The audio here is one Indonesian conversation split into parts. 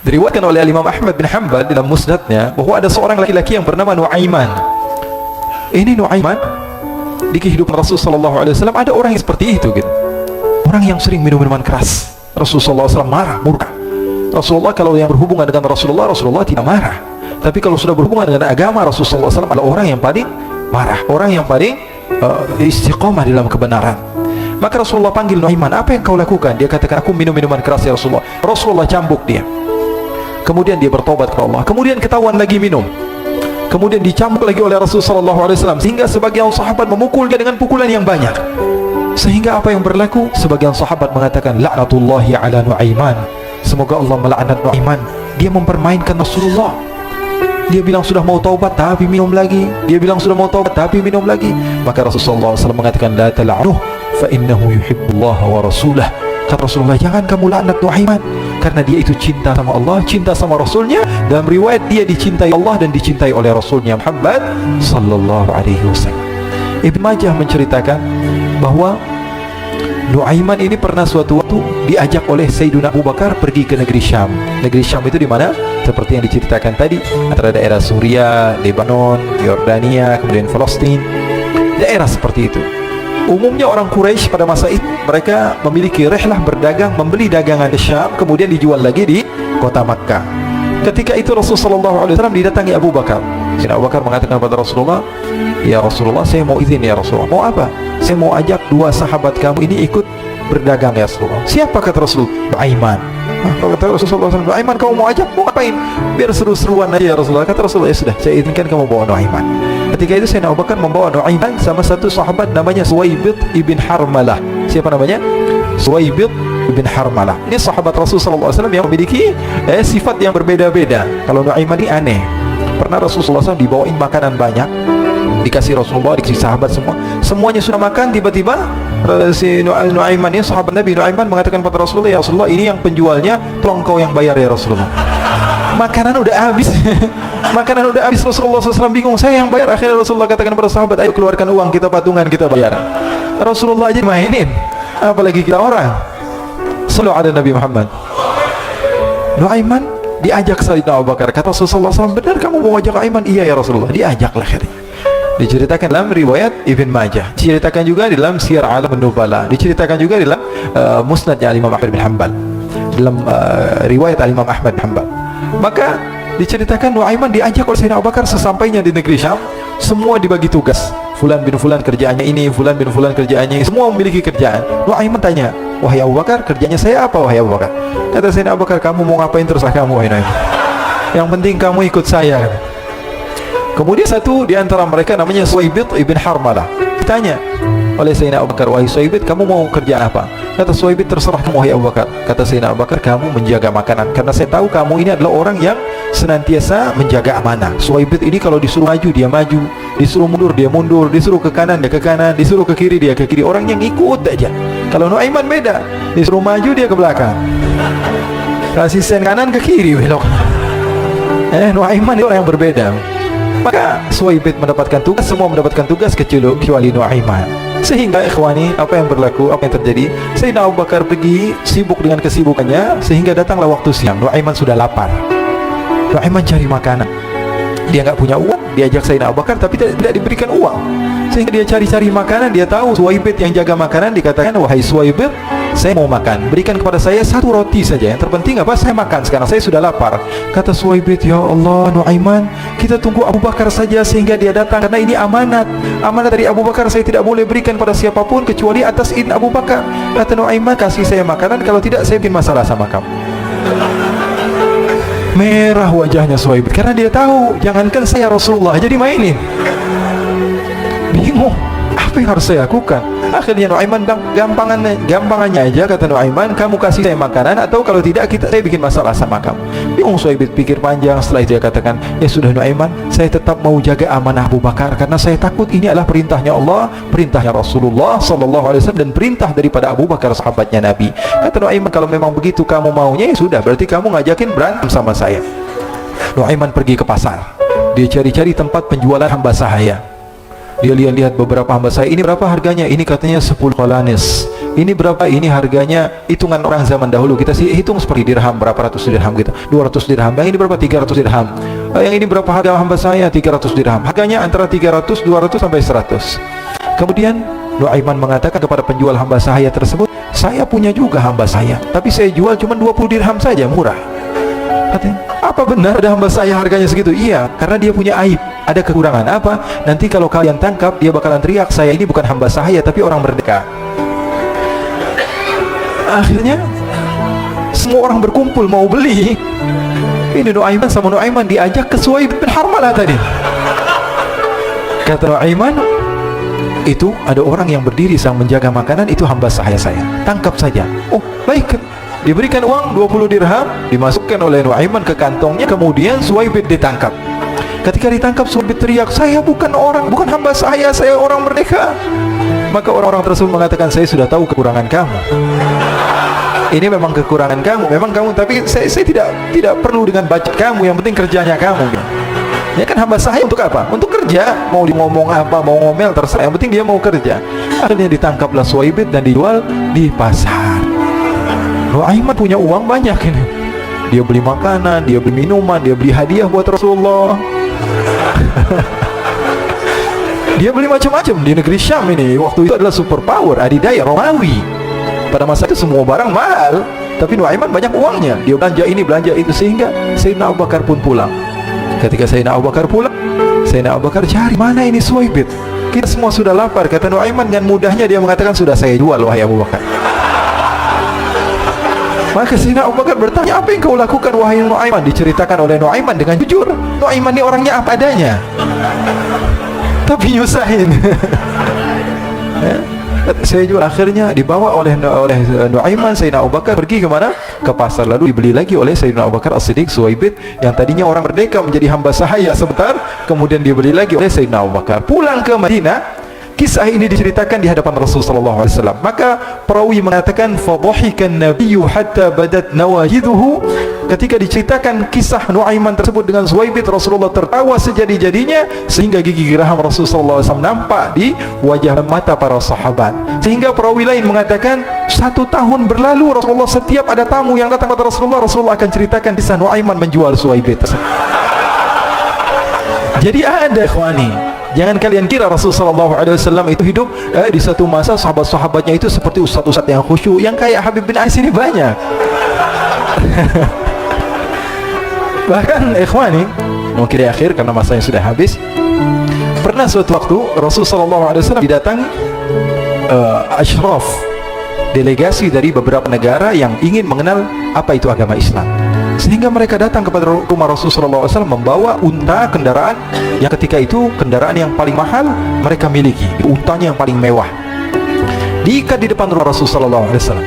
Diriwayatkan oleh Imam Ahmad bin Hanbal dalam musnadnya bahwa ada seorang laki-laki yang bernama Nuaiman. Ini Nuaiman, di kehidupan Rasulullah SAW ada orang yang seperti itu gitu. Orang yang sering minum minuman keras. Rasulullah SAW marah, murka. Rasulullah kalau yang berhubungan dengan Rasulullah tidak marah. Tapi kalau sudah berhubungan dengan agama, Rasulullah SAW adalah orang yang paling marah, orang yang paling istiqomah dalam kebenaran. Maka Rasulullah panggil Nuaiman, apa yang kau lakukan? Dia katakan, aku minum minuman keras ya Rasulullah. Rasulullah cambuk dia. Kemudian dia bertobat kepada Allah. Kemudian ketahuan lagi minum. Kemudian dicambuk lagi oleh Rasulullah SAW, sehingga sebagian sahabat memukul dia dengan pukulan yang banyak. Sehingga apa yang berlaku? Sebagian sahabat mengatakan, la'natullahi ala Nuaiman. Semoga Allah melaknat Nuaiman. Dia mempermainkan Rasulullah. Dia bilang sudah mau taubat tapi minum lagi. Dia bilang sudah mau taubat tapi minum lagi. Maka Rasulullah SAW mengatakan, la tal'anuh fa innahu yuhibbullaha wa rasulah. Kata Rasulullah, jangan kamu laknat Nuaiman, karena dia itu cinta sama Allah, cinta sama Rasulnya. Dalam riwayat dia dicintai Allah dan dicintai oleh Rasulnya Muhammad sallallahu alaihi wasallam. Ibn Majah menceritakan bahwa Nuaiman ini pernah suatu waktu diajak oleh Sayyidina Abu Bakar pergi ke negeri Syam. Negeri Syam itu di mana? Seperti yang diceritakan tadi, antara daerah Suriah, Lebanon, Yordania, kemudian Palestina. Daerah seperti itu. Umumnya orang Quraisy pada masa itu mereka memiliki rihlah berdagang, membeli dagangan di Syam, kemudian dijual lagi di kota Makkah. Ketika itu Rasulullah SAW didatangi Abu Bakar. Sayyidina Abu Bakar mengatakan kepada Rasulullah, ya Rasulullah, saya mau izin ya Rasulullah. Mau apa? Saya mau ajak dua sahabat kamu ini ikut berdagang ya Rasulullah. Siapa kata Rasulullah? Nuaiman. Kata Rasulullah SAW, Nuaiman kamu mau ajak? Mau ngapain? Biar seru-seruan aja ya Rasulullah. Kata Rasulullah, ya sudah, saya izinkan kamu bawa Nuaiman. Ketika itu Sayyidina Abu Bakar membawa Nuaiman sama satu sahabat namanya Suwaibid ibn Harmalah. Siapa namanya? Suwaibid ibn Harmalah. Ini sahabat Rasulullah SAW yang memiliki sifat yang berbeda-beda. Kalau Nuaiman ini aneh. Pernah Rasulullah SAW dibawain makanan banyak, dikasih Rasulullah, dikasih sahabat semua. Semuanya sudah makan, tiba-tiba si Nuaiman ini, sahabat Nabi Nuaiman mengatakan kepada Rasulullah, ya Rasulullah, ini yang penjualnya, tolong kau yang bayar ya Rasulullah. Makanan udah habis. Makanan udah habis. Rasulullah SAW bingung, saya yang bayar. Akhirnya Rasulullah katakan kepada sahabat, ayo keluarkan uang, kita patungan, kita bayar. Rasulullah aja mainin, apalagi kita orang. Sallu ala Nabi Muhammad. Nuaiman diajak Sayyidina Abu Bakar. Kata Rasulullah SAW, benar kamu mau ajak Nuaiman? Iya ya Rasulullah. Diajaklah akhirnya. Diceritakan dalam riwayat Ibn Majah, diceritakan juga dalam Siyar A'lam An-Nubala, diceritakan juga dalam Musnadnya Imam Ahmad bin Hanbal, dalam riwayat Imam Ahmad bin Hanbal. Maka diceritakan Nuaiman diajak oleh Sayyidina Abu Bakar. Sesampainya di negeri Syam, semua dibagi tugas. Fulan bin Fulan kerjaannya ini, Fulan bin Fulan kerjaannya ini. Semua memiliki kerjaan. Nuaiman tanya, wahai Abu Bakar, kerjanya saya apa wahai Abu Bakar? Kata Sayyidina Abu Bakar, kamu mau ngapain terserah kamu wahai Nuaiman. Yang penting kamu ikut saya. Kemudian satu di antara mereka namanya Suwaibid ibn Harmalah. Ditanya oleh Sayyidina Abu Bakar, wahai Suwaibid, kamu mau kerjaan apa? Kata Suwaibid, terserah kamu wahai Abu Bakar. Kata Sayyidina Abu Bakar, kamu menjaga makanan, karena saya tahu kamu ini adalah orang yang senantiasa menjaga amanah. Suwaibid ini kalau disuruh maju dia maju, disuruh mundur dia mundur, disuruh ke kanan dia ke kanan, disuruh ke kiri dia ke kiri. Orang yang ikut aja. Kalau Nuaiman beda, disuruh maju dia ke belakang, kasih sen kanan ke kiri belok. Nuaiman itu orang yang berbeda. Maka Suwaibid mendapatkan tugas, semua mendapatkan tugas kecuali Nuaiman. Sehingga ikhwani, apa yang berlaku, apa yang terjadi? Sayyidina Abu Bakar pergi sibuk dengan kesibukannya, sehingga datanglah waktu siang. Nuaiman sudah lapar. Nuaiman cari makanan. Dia nggak punya uang, diajak Sayyidina Abu Bakar tapi tidak diberikan uang. Sehingga dia cari-cari makanan. Dia tahu Suwaibid yang jaga makanan, dikatakan, wahai Suwaibid, saya mau makan, berikan kepada saya satu roti saja. Yang terpenting apa? Saya makan sekarang, saya sudah lapar. Kata Suwaibid, ya Allah Nuaiman, kita tunggu Abu Bakar saja sehingga dia datang, karena ini amanat. Amanat dari Abu Bakar, saya tidak boleh berikan pada siapapun kecuali atas izin Abu Bakar. Kata Nuaiman, kasih saya makanan, kalau tidak saya bikin masalah sama kamu. Merah wajahnya Suwaibid, karena dia tahu jangankan saya Rasulullah jadi mainin. Bingung, apa yang harus saya lakukan? Akhirnya Nuaiman bilang, gampangannya aja, kata Nuaiman, kamu kasih saya makanan, atau kalau tidak saya bikin masalah sama kamu. Bingung Suwaibid, pikir panjang. Setelah itu dia katakan, ya sudah Nuaiman, saya tetap mau jaga amanah Abu Bakar, karena saya takut ini adalah perintahnya Allah, perintahnya Rasulullah SAW, dan perintah daripada Abu Bakar sahabatnya Nabi. Kata Nuaiman, kalau memang begitu kamu maunya, ya sudah, berarti kamu ngajakin berantem sama saya. Nuaiman pergi ke pasar, dia cari-cari tempat penjualan hamba sahaya. Dia lihat-lihat beberapa hamba saya, ini berapa harganya? Ini katanya 10 qalanis. Ini berapa? Ini harganya hitungan orang zaman dahulu. Kita sih hitung seperti dirham, berapa ratus dirham gitu. 200 dirham. Yang ini berapa? 300 dirham. Yang ini berapa harga hamba saya? 300 dirham. Harganya antara 300, 200 sampai 100. Kemudian Nuaiman mengatakan kepada penjual hamba sahaya tersebut, saya punya juga hamba saya, tapi saya jual cuma 20 dirham saja, murah. Katanya, apa benar ada hamba saya harganya segitu? Iya, karena dia punya aib, ada kekurangan. Apa? Nanti kalau kalian tangkap, dia bakalan teriak, saya ini bukan hamba sahaya tapi orang merdeka. Akhirnya semua orang berkumpul mau beli. Ini Nuaiman sama Nuaiman diajak ke Suhaib bin Harmalah tadi. Kata Nuaiman, itu ada orang yang berdiri sedang menjaga makanan, itu hamba sahaya saya, tangkap saja. Oh baik, diberikan uang 20 dirham, dimasukkan oleh Nuaiman ke kantongnya. Kemudian Suhaib ditangkap. Ketika ditangkap, Suhaib teriak, saya bukan hamba saya orang merdeka. Maka orang-orang tersebut mengatakan, saya sudah tahu kekurangan kamu, ini memang kekurangan kamu, tapi saya tidak perlu dengan budget kamu, yang penting kerjanya kamu. Ya kan, hamba sahaya untuk apa? Untuk kerja. Mau ngomong apa, mau ngomel, terserah, yang penting dia mau kerja. Akhirnya ditangkaplah Suhaib dan dijual di pasar. Nuaiman punya uang banyak ini. Dia beli makanan, dia beli minuman, dia beli hadiah buat Rasulullah. Dia beli macam-macam. Di negeri Syam ini, waktu itu adalah superpower, adidaya Romawi. Pada masa itu semua barang mahal, tapi Nuaiman banyak uangnya. Dia belanja ini, belanja itu, sehingga Sayyidina Abu Bakar pun pulang. Ketika Sayyidina Abu Bakar pulang, Sayyidina Abu Bakar cari, mana ini Suhaib? Kita semua sudah lapar. Kata Nuaiman dengan mudahnya dia mengatakan, sudah saya jual wahai Abu Bakar. Maka Sayyidina Abu Bakar bertanya, apa yang kau lakukan wahai Nuaiman? Diceritakan oleh Nuaiman dengan jujur. Nuaiman ini orangnya apa adanya, tapi nyusahin. Saya jual. Akhirnya dibawa oleh Nuaiman, Sayyidina Abu Bakar pergi kemana? Ke pasar. Lalu dibeli lagi oleh Sayyidina Abu Bakar As-Siddiq, Suhaib yang tadinya orang merdeka menjadi hamba sahaya sebentar, kemudian dibeli lagi oleh Sayyidina Abu Bakar. Pulang ke Madinah, kisah ini diceritakan di hadapan Rasulullah SAW. Maka perawi mengatakan, fadhahikan nabiyyu hatta badat nawajiduhu. Ketika diceritakan kisah Nuaiman tersebut dengan Suhaib, Rasulullah tertawa sejadi-jadinya, sehingga gigi geraham Rasulullah SAW nampak di wajah mata para sahabat. Sehingga perawi lain mengatakan, 1 tahun berlalu, Rasulullah setiap ada tamu yang datang kepada Rasulullah akan ceritakan kisah Nuaiman menjual Suhaib. Jadi ada, ikhwani, jangan kalian kira Rasulullah SAW itu hidup di satu masa sahabat-sahabatnya itu seperti ustaz-ustaz yang khusyuk, yang kayak Habib bin Ais ini banyak. Bahkan ikhwani, mungkin di akhir karena masanya sudah habis, pernah suatu waktu Rasulullah SAW didatangi ashraf, delegasi dari beberapa negara yang ingin mengenal apa itu agama Islam. Sehingga mereka datang kepada rumah Rasulullah SAW membawa unta, kendaraan yang ketika itu kendaraan yang paling mahal mereka miliki, untanya yang paling mewah. Diikat di depan rumah Rasulullah SAW.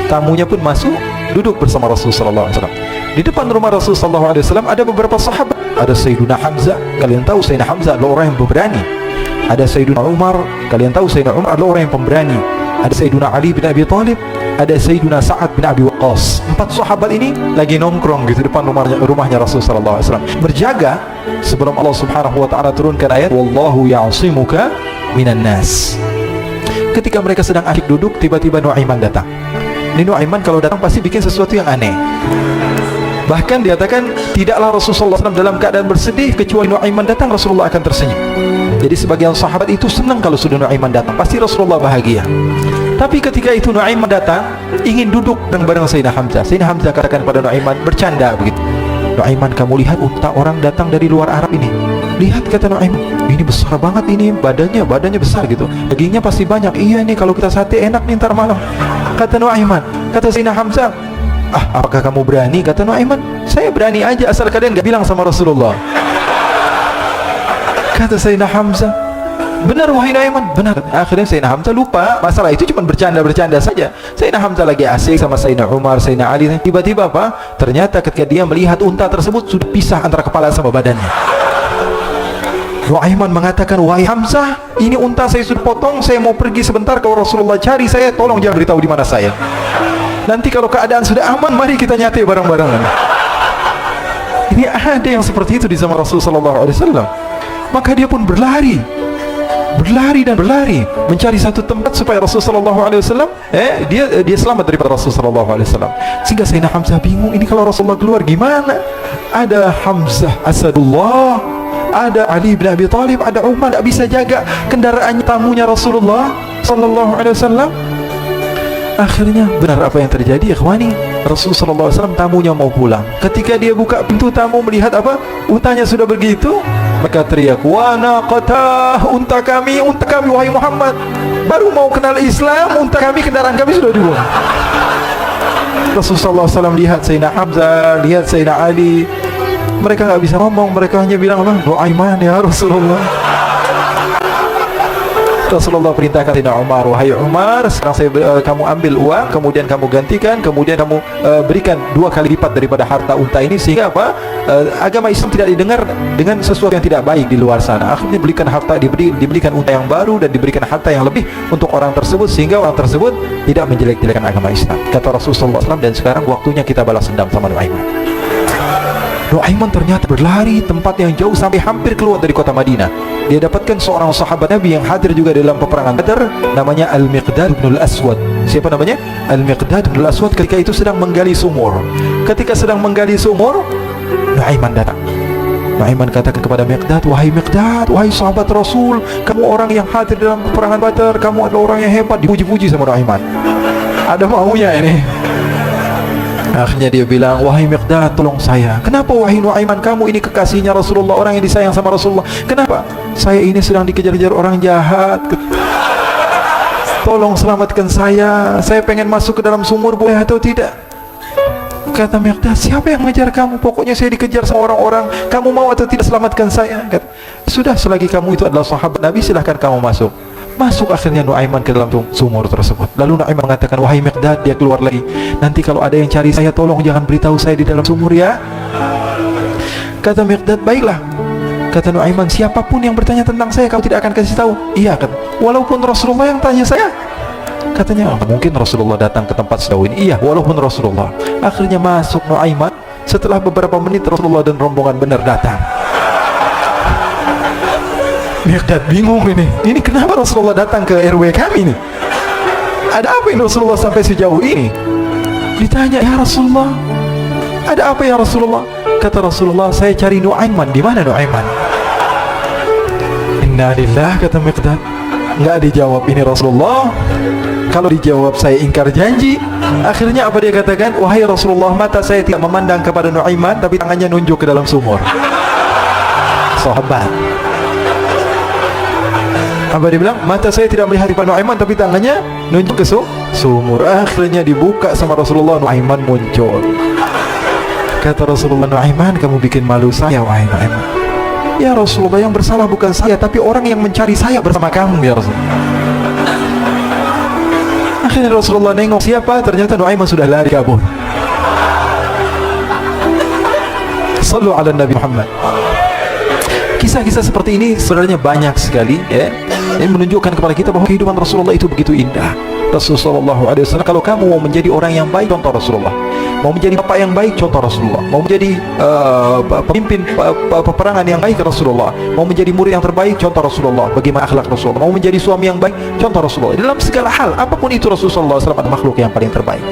Tamunya pun masuk, duduk bersama Rasulullah SAW. Di depan rumah Rasulullah SAW ada beberapa sahabat. Ada Sayyiduna Hamzah, kalian tahu Sayyidina Hamzah adalah orang yang pemberani. Ada Sayyiduna Umar, kalian tahu Sayyidina Umar adalah orang yang pemberani. Ada Sayyiduna Ali bin Abi Thalib, ada Sayyiduna Sa'ad bin Abi Waqqas. 4 sahabat ini lagi nongkrong gitu depan rumahnya Rasulullah SAW, berjaga sebelum Allah Subhanahu wa ta'ala turunkan ayat, wallahu ya'simuka minan nas. Ketika mereka sedang asyik duduk, tiba-tiba Nuaiman datang. Ini Nuaiman kalau datang pasti bikin sesuatu yang aneh. Bahkan dikatakan, tidaklah Rasulullah SAW dalam keadaan bersedih, kecuali Nuaiman datang Rasulullah akan tersenyum. Jadi sebagian sahabat itu senang kalau sudah Nuaiman datang, pasti Rasulullah bahagia. Tapi ketika itu Nuaiman datang, ingin duduk bareng Sayyidina Hamzah. Sayyidina Hamzah katakan pada Nuaiman, bercanda begitu, Nuaiman, kamu lihat unta orang datang dari luar Arab ini. Lihat, kata Nuaiman, ini besar banget, ini badannya besar gitu, dagingnya pasti banyak. Iya nih, kalau kita sate enak nih ntar malam, kata Nuaiman. Kata Sayyidina Hamzah, apakah kamu berani? Kata Nuaiman, saya berani aja asal kalian gak bilang sama Rasulullah. Kata Sayyidina Hamzah, benar wahai Nuaiman, benar. Akhirnya Sayyidina Hamzah lupa masalah itu, cuma bercanda-bercanda saja. Sayyidina Hamzah lagi asik sama Sayyidina Umar, Sayyidina Ali. Tiba-tiba apa? Ternyata ketika dia melihat unta tersebut sudah pisah antara kepala sama badannya. Nuaiman mengatakan, wahai Hamzah, ini unta saya sudah potong, saya mau pergi sebentar, kalau Rasulullah cari saya, tolong jangan beritahu di mana saya. Nanti kalau keadaan sudah aman, mari kita nyate bareng-barengan. Ini ada yang seperti itu di zaman Rasulullah SAW. Maka dia pun berlari. berlari dan berlari mencari satu tempat supaya Rasulullah SAW dia selamat daripada Rasulullah SAW. Sehingga Sayyidina Hamzah bingung, ini kalau Rasulullah keluar gimana? Ada Hamzah Asadullah, ada Ali bin Abi Thalib, ada Umar, tidak bisa jaga kendaraannya, tamunya Rasulullah SAW. Akhirnya benar apa yang terjadi, ikhwani. Rasulullah SAW tamunya mau pulang. Ketika dia buka pintu tamu melihat apa? Untanya sudah begitu. Maka teriak, "Wa naqatah, unta kami wahai Muhammad. Baru mau kenal Islam, unta kami, kendaraan kami sudah dibuang." Rasulullah SAW lihat Sayyidina Hamzah, lihat Sayyidina Ali. Mereka nggak bisa ngomong, mereka hanya bilang apa? "Nu'aiman ya Rasulullah." Rasulullah perintahkan Sayyidina Umar, "Wahai Umar, sekarang kamu ambil uang, kemudian kamu gantikan, kemudian kamu berikan 2 kali lipat daripada harta unta ini, sehingga apa? Agama Islam tidak didengar dengan sesuatu yang tidak baik di luar sana." Akhirnya diberikan unta yang baru dan diberikan harta yang lebih untuk orang tersebut, sehingga orang tersebut tidak menjelek-jelekan agama Islam. Kata Rasulullah SAW, dan sekarang waktunya kita balas dendam sama Nu'aiman. Nu'aiman ternyata berlari tempat yang jauh sampai hampir keluar dari kota Madinah. Dia dapatkan seorang sahabat Nabi yang hadir juga dalam peperangan Badar, namanya Al-Miqdad bin Al-Aswad. Siapa namanya? Al-Miqdad bin Al-Aswad ketika itu sedang menggali sumur. Ketika sedang menggali sumur, Nu'aiman datang. Nu'aiman katakan kepada Miqdad, "Wahai Miqdad, wahai sahabat Rasul, kamu orang yang hadir dalam peperangan Badar, kamu adalah orang yang hebat." Dipuji-puji sama Nu'aiman. Ada maunya ini. Akhirnya dia bilang, "Wahai Miqdad, tolong saya." "Kenapa wahai Nu'aiman, kamu ini kekasihnya Rasulullah, orang yang disayang sama Rasulullah. Kenapa?" "Saya ini sedang dikejar-kejar orang jahat. Tolong selamatkan saya. Saya pengen masuk ke dalam sumur, boleh atau tidak?" Kata Miqdad, "Siapa yang mengejar kamu? Pokoknya saya dikejar sama orang-orang. Kamu mau atau tidak selamatkan saya?" Kata, "Sudah, selagi kamu itu adalah sahabat Nabi, silahkan kamu masuk." Masuk akhirnya Nu'aiman ke dalam sumur tersebut. Lalu Nu'aiman mengatakan, "Wahai Miqdad," dia keluar lagi, "nanti kalau ada yang cari saya, tolong jangan beritahu saya di dalam sumur ya." Kata Miqdad, "Baiklah." Kata Nu'aiman, "Siapapun yang bertanya tentang saya, kau tidak akan kasih tahu?" "Iya," kata, "walaupun Rasulullah yang tanya saya." Katanya, "Mungkin Rasulullah datang ke tempat sejauh ini." "Iya, walaupun Rasulullah." Akhirnya masuk Nu'aiman. Setelah beberapa menit Rasulullah dan rombongan benar datang. Miqdad bingung ini kenapa Rasulullah datang ke RW kami ini? Ada apa ini Rasulullah sampai sejauh ini? Ditanya, "Ya Rasulullah, ada apa ya Rasulullah?" Kata Rasulullah, "Saya cari Nu'aiman." "Di mana Nu'aiman?" "Inna lillah," kata Miqdad. Nggak dijawab ini Rasulullah. Kalau dijawab saya ingkar janji. Akhirnya apa dia katakan? "Wahai Rasulullah, mata saya tidak memandang kepada Nu'aiman, tapi tangannya nunjuk ke dalam sumur." Sahabat. Apa dia bilang? "Mata saya tidak melihat kepada Nu'aiman, tapi tangannya nunjuk ke sumur." Akhirnya dibuka sama Rasulullah, Nu'aiman muncul. Kata Rasulullah, "Nu'aiman, kamu bikin malu saya, wahai Nu'aiman." "Ya Rasulullah, yang bersalah bukan saya, tapi orang yang mencari saya bersama kamu, ya Rasulullah." Akhirnya Rasulullah nengok, siapa? Ternyata Nu'aiman sudah lari kabur. Sallu ala Nabi Muhammad. Kisah-kisah seperti ini sebenarnya banyak sekali, ya. Ini menunjukkan kepada kita bahwa kehidupan Rasulullah itu begitu indah. Rasulullah SAW, kalau kamu mau menjadi orang yang baik, contoh Rasulullah. Mau menjadi bapak yang baik, contoh Rasulullah. Mau menjadi pemimpin peperangan yang baik, Rasulullah. Mau menjadi murid yang terbaik, contoh Rasulullah. Bagaimana akhlak Rasulullah. Mau menjadi suami yang baik, contoh Rasulullah. Dalam segala hal, apapun itu Rasulullah SAW adalah makhluk yang paling terbaik.